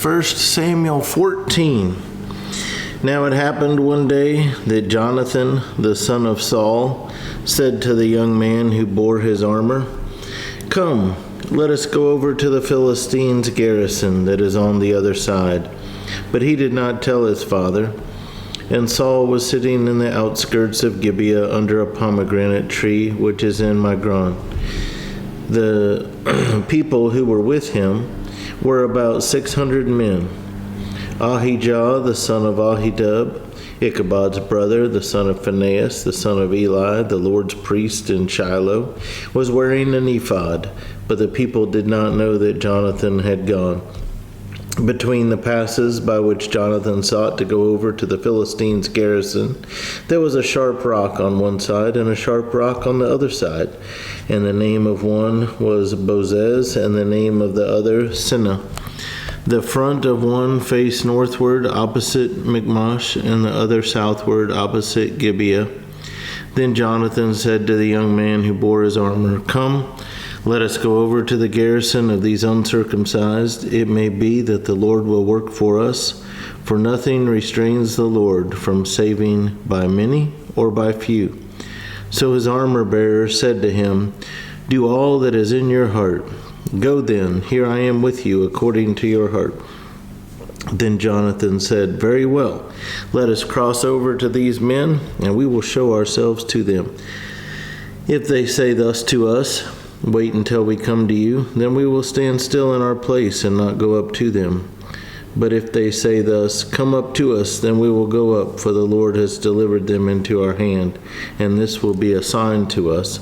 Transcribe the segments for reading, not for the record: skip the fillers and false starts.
1 Samuel 14. Now it happened one day that Jonathan, the son of Saul, said to the young man who bore his armor, "Come, let us go over to the Philistines' garrison that is on the other side." But he did not tell his father. And Saul was sitting in the outskirts of Gibeah under a pomegranate tree, which is in Migron. The people who were with him were about 600 men. Ahijah, the son of Ahitub, Ichabod's brother, the son of Phinehas, the son of Eli, the Lord's priest in Shiloh, was wearing an ephod, but the people did not know that Jonathan had gone. Between the passes by which Jonathan sought to go over to the Philistines' garrison, there was a sharp rock on one side and a sharp rock on the other side, and the name of one was Bozez, and the name of the other Sinah. The front of one faced northward opposite Michmash, and the other southward opposite Gibeah. Then Jonathan said to the young man who bore his armor, "Come, let us go over to the garrison of these uncircumcised. It may be that the Lord will work for us, for nothing restrains the Lord from saving by many or by few." So his armor-bearer said to him, "Do all that is in your heart. Go then, here I am with you according to your heart." Then Jonathan said, "Very well, let us cross over to these men, and we will show ourselves to them. If they say thus to us, 'Wait until we come to you,' then we will stand still in our place and not go up to them. But if they say thus, 'Come up to us,' then we will go up, for the Lord has delivered them into our hand, and this will be a sign to us."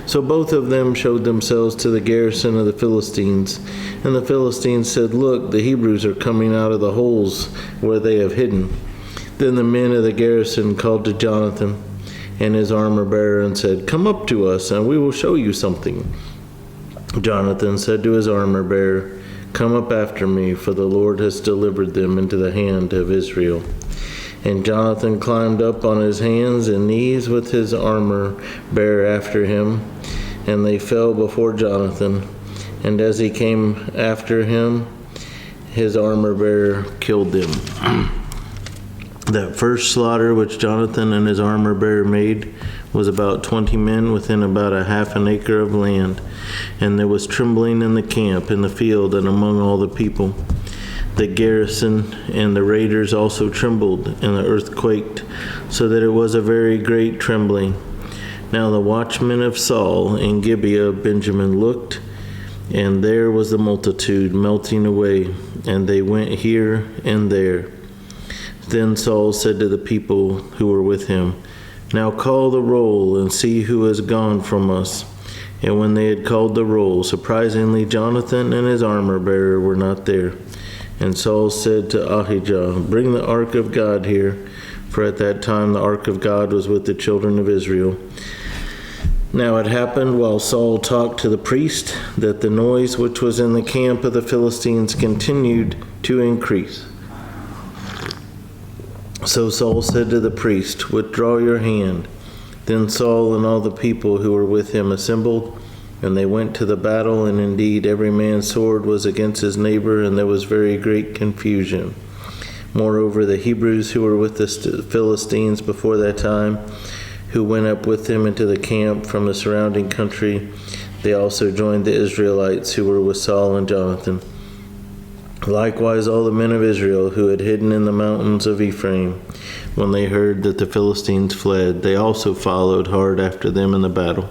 So both of them showed themselves to the garrison of the Philistines. And the Philistines said, "Look, the Hebrews are coming out of the holes where they have hidden." Then the men of the garrison called to Jonathan and his armor-bearer and said, "Come up to us, and we will show you something." Jonathan said to his armor-bearer, "Come up after me, for the Lord has delivered them into the hand of Israel." And Jonathan climbed up on his hands and knees with his armor-bearer after him, and they fell before Jonathan. And as he came after him, his armor-bearer killed them. That first slaughter which Jonathan and his armor-bearer made was about 20 men within about a half an acre of land. And there was trembling in the camp, in the field, and among all the people. The garrison and the raiders also trembled, and the earth quaked, so that it was a very great trembling. Now the watchmen of Saul in Gibeah of Benjamin looked, and there was the multitude melting away, and they went here and there. Then Saul said to the people who were with him, "Now call the roll and see who has gone from us." And when they had called the roll, surprisingly Jonathan and his armor-bearer were not there. And Saul said to Ahijah, "Bring the ark of God here," for at that time the ark of God was with the children of Israel. Now it happened while Saul talked to the priest that the noise which was in the camp of the Philistines continued to increase. So Saul said to the priest, "Withdraw your hand." Then Saul and all the people who were with him assembled, and they went to the battle, and indeed every man's sword was against his neighbor, and there was very great confusion. Moreover, the Hebrews who were with the Philistines before that time, who went up with them into the camp from the surrounding country, they also joined the Israelites who were with Saul and Jonathan. Likewise all the men of Israel who had hidden in the mountains of Ephraim, when they heard that the Philistines fled, they also followed hard after them in the battle.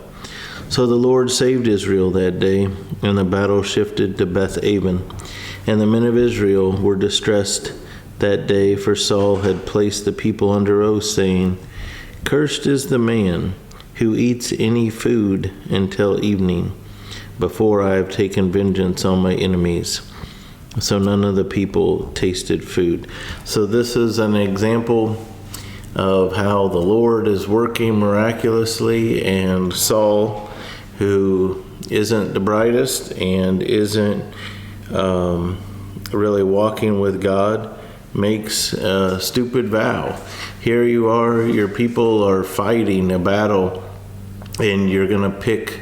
So the Lord saved Israel that day, and the battle shifted to Beth-aven. And the men of Israel were distressed that day, for Saul had placed the people under oath, saying, "Cursed is the man who eats any food until evening, before I have taken vengeance on my enemies." So none of the people tasted food. So this is an example of how the Lord is working miraculously, and Saul, who isn't the brightest and isn't really walking with God, makes a stupid vow. Here you are, your people are fighting a battle, and you're going to pick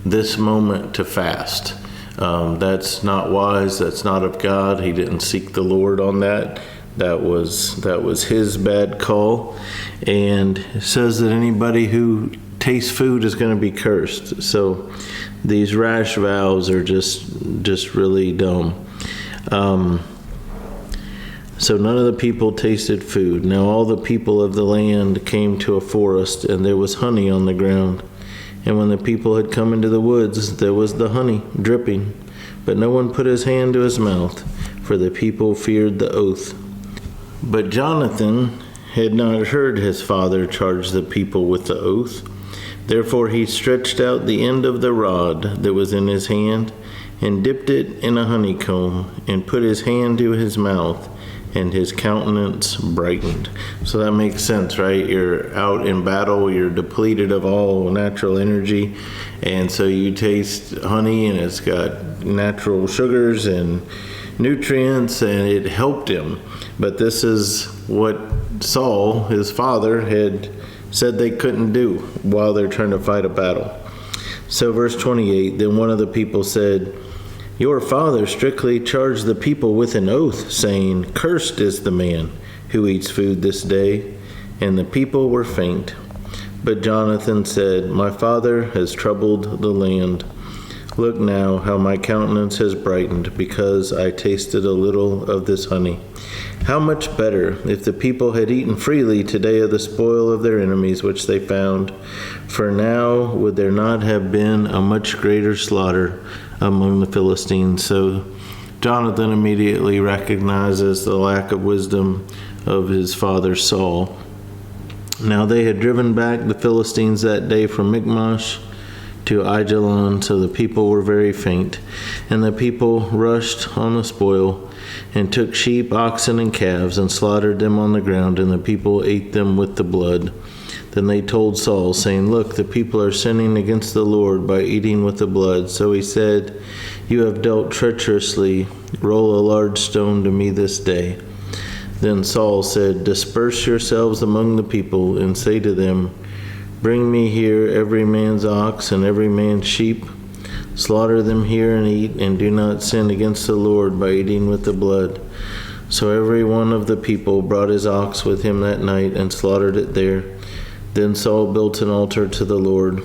this moment to fast. That's not wise. That's not of God. He didn't seek the Lord on that. That was his bad call. And it says that anybody who tastes food is going to be cursed. So these rash vows are just really dumb. So none of the people tasted food. Now all the people of the land came to a forest, and there was honey on the ground. And when the people had come into the woods, there was the honey dripping. But no one put his hand to his mouth, for the people feared the oath. But Jonathan had not heard his father charge the people with the oath. Therefore he stretched out the end of the rod that was in his hand, and dipped it in a honeycomb, and put his hand to his mouth, and his countenance brightened. So that makes sense, right? You're out in battle, you're depleted of all natural energy, and so you taste honey, and it's got natural sugars and nutrients, and it helped him. But this is what Saul, his father, had said they couldn't do while they're trying to fight a battle. So verse 28, then one of the people said, your father strictly charged the people with an oath, saying, cursed is the man who eats food this day. And the people were faint. But Jonathan said, my father has troubled the land. Look now how my countenance has brightened, because I tasted a little of this honey. How much better if the people had eaten freely today of the spoil of their enemies which they found. For now would there not have been a much greater slaughter among the Philistines. So Jonathan immediately recognizes the lack of wisdom of his father Saul. Now they had driven back the Philistines that day from Michmash to Aijalon, so the people were very faint. And the people rushed on the spoil, and took sheep, oxen, and calves, and slaughtered them on the ground, and the people ate them with the blood. Then they told Saul, saying, look, the people are sinning against the Lord by eating with the blood. So he said, you have dealt treacherously. Roll a large stone to me this day. Then Saul said, disperse yourselves among the people, and say to them, bring me here every man's ox and every man's sheep. Slaughter them here and eat, and do not sin against the Lord by eating with the blood. So every one of the people brought his ox with him that night, and slaughtered it there. Then Saul built an altar to the Lord.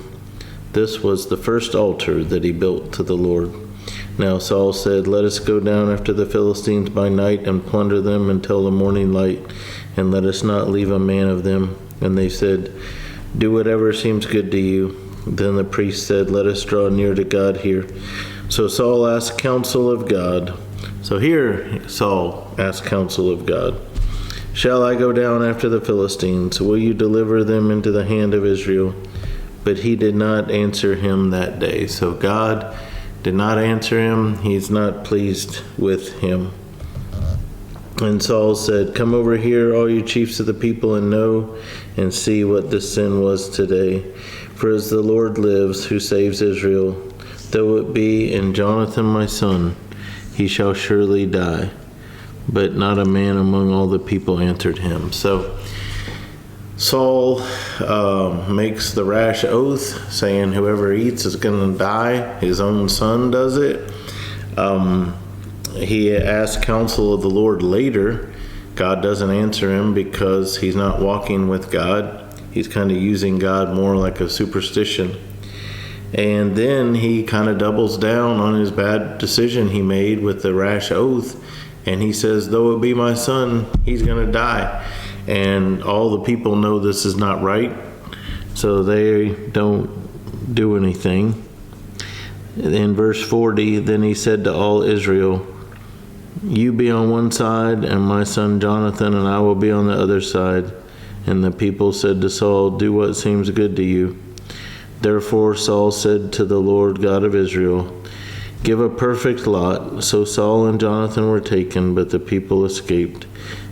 This was the first altar that he built to the Lord. Now Saul said, let us go down after the Philistines by night, and plunder them until the morning light, and let us not leave a man of them. And they said, do whatever seems good to you. Then the priest said, let us draw near to God here. So Saul asked counsel of God. So here Saul asked counsel of God. Shall I go down after the Philistines? Will you deliver them into the hand of Israel? But he did not answer him that day. So God did not answer him. He's not pleased with him. And Saul said, come over here, all you chiefs of the people, and know and see what this sin was today. For as the Lord lives, who saves Israel, though it be in Jonathan my son, he shall surely die. But not a man among all the people answered him. So Saul makes the rash oath, saying whoever eats is going to die. His own son does it. He asks counsel of the Lord later. God doesn't answer him because he's not walking with God. He's kind of using God more like a superstition. And then he kind of doubles down on his bad decision he made with the rash oath. And he says, though it be my son, he's going to die. And all the people know this is not right. So they don't do anything. In verse 40, then he said to all Israel, you be on one side, and my son Jonathan and I will be on the other side. And the people said to Saul, do what seems good to you. Therefore Saul said to the Lord God of Israel, give a perfect lot. So Saul and Jonathan were taken, but the people escaped.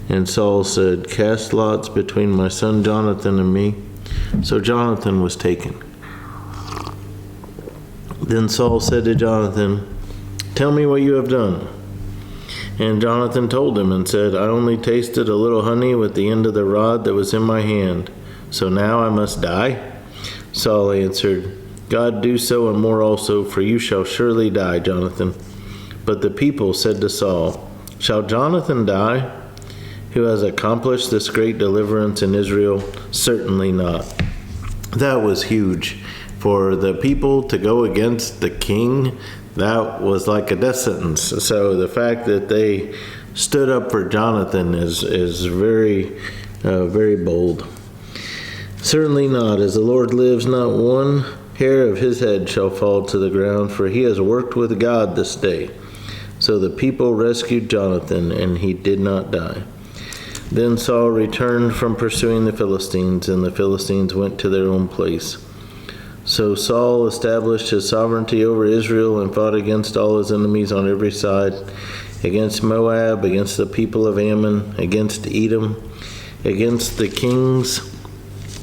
And Saul said, cast lots between my son Jonathan and me. So Jonathan was taken. Then Saul said to Jonathan, tell me what you have done. And Jonathan told him and said, I only tasted a little honey with the end of the rod that was in my hand. So now I must die? Saul answered, God do so and more also, for you shall surely die, Jonathan. But the people said to Saul, Shall Jonathan die, who has accomplished this great deliverance in Israel? Certainly not. That was huge. For the people to go against the king, that was like a death sentence. So the fact that they stood up for Jonathan is very, very bold. Certainly not. As the Lord lives, not one hair of his head shall fall to the ground, for he has worked with God this day. So the people rescued Jonathan, and he did not die. Then Saul returned from pursuing the Philistines, and the Philistines went to their own place. So Saul established his sovereignty over Israel and fought against all his enemies on every side, against Moab, against the people of Ammon, against Edom, against the kings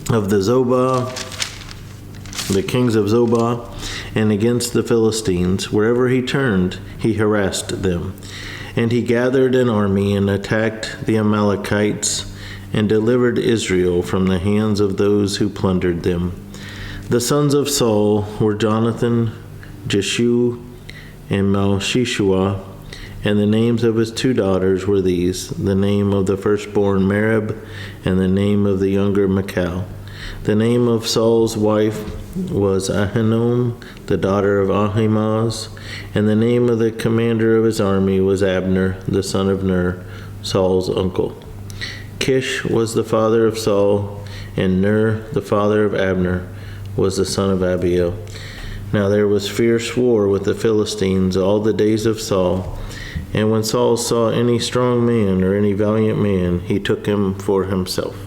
of the kings of Zobah, and against the Philistines. Wherever he turned, he harassed them. And he gathered an army and attacked the Amalekites and delivered Israel from the hands of those who plundered them. The sons of Saul were Jonathan, Jeshu, and Malchishua, and the names of his 2 daughters were these, the name of the firstborn Merab, and the name of the younger Michal. The name of Saul's wife was Ahinoam, the daughter of Ahimaaz, and the name of the commander of his army was Abner, the son of Ner, Saul's uncle. Kish was the father of Saul, and Ner, the father of Abner, was the son of Abiel. Now there was fierce war with the Philistines all the days of Saul, and when Saul saw any strong man or any valiant man, he took him for himself.